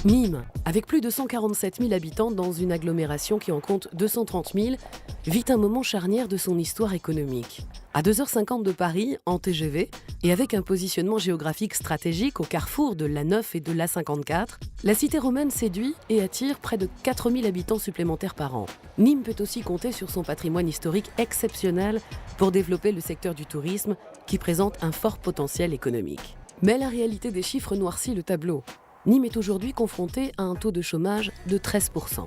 Nîmes, avec plus de 147 000 habitants dans une agglomération qui en compte 230 000, vit un moment charnière de son histoire économique. À 2h50 de Paris, en TGV, et avec un positionnement géographique stratégique au carrefour de l'A9 et de l'A54, la cité romaine séduit et attire près de 4 000 habitants supplémentaires par an. Nîmes peut aussi compter sur son patrimoine historique exceptionnel pour développer le secteur du tourisme qui présente un fort potentiel économique. Mais la réalité des chiffres noircit le tableau. Nîmes est aujourd'hui confronté à un taux de chômage de 13%.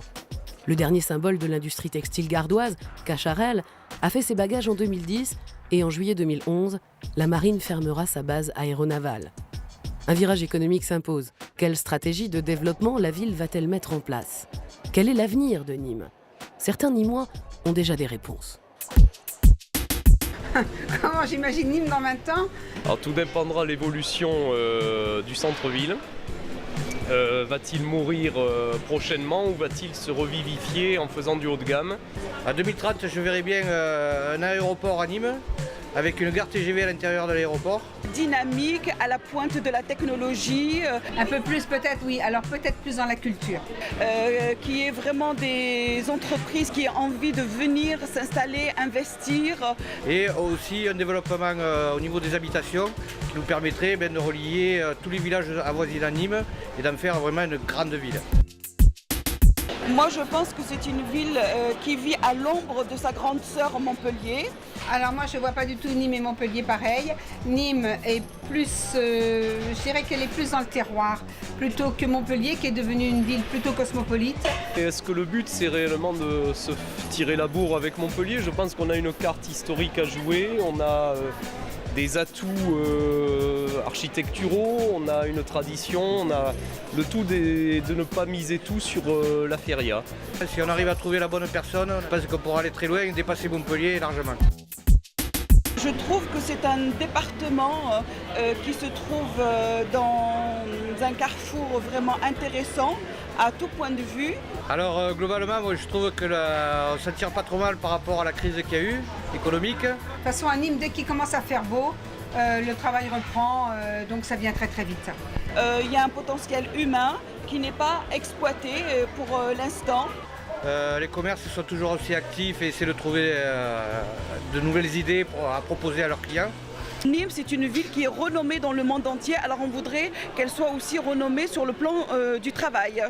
Le dernier symbole de l'industrie textile gardoise, Cacharel, a fait ses bagages en 2010 et en juillet 2011, la marine fermera sa base aéronavale. Un virage économique s'impose. Quelle stratégie de développement la ville va-t-elle mettre en place? Quel est l'avenir de Nîmes? Certains Nîmois ont déjà des réponses. Comment j'imagine Nîmes dans 20 ans? Alors tout dépendra de l'évolution du centre-ville. Va-t-il mourir prochainement ou va-t-il se revivifier en faisant du haut de gamme? À 2030, je verrai bien un aéroport à Nîmes avec une gare TGV à l'intérieur de l'aéroport. Dynamique, à la pointe de la technologie. Un peu plus peut-être, oui. Alors peut-être plus dans la culture. Qui est vraiment des entreprises qui ont envie de venir s'installer, investir. Et aussi un développement au niveau des habitations qui nous permettrait de relier tous les villages avoisinants Nîmes et d'en faire vraiment une grande ville. Moi, je pense que c'est une ville qui vit à l'ombre de sa grande sœur Montpellier. Alors moi, je ne vois pas du tout Nîmes et Montpellier pareil. Nîmes est plus, je dirais qu'elle est plus dans le terroir, plutôt que Montpellier, qui est devenue une ville plutôt cosmopolite. Et est-ce que le but, c'est réellement de se tirer la bourre avec Montpellier? Je pense qu'on a une carte historique à jouer, on a des atouts architecturaux, on a une tradition, on a le tout de ne pas miser tout sur la feria. Si on arrive à trouver la bonne personne, je pense qu'on pourra aller très loin et dépasser Montpellier largement. Je trouve que c'est un département qui se trouve dans un carrefour vraiment intéressant à tout point de vue. Alors globalement, moi, je trouve qu'on ne s'en tire pas trop mal par rapport à la crise qu'il y a eu, économique. De toute façon, à Nîmes, dès qu'il commence à faire beau, le travail reprend, donc ça vient très très vite. Il y a un potentiel humain qui n'est pas exploité pour l'instant. Les commerces sont toujours aussi actifs et essaient de trouver de nouvelles idées à proposer à leurs clients. Nîmes, c'est une ville qui est renommée dans le monde entier, alors on voudrait qu'elle soit aussi renommée sur le plan du travail.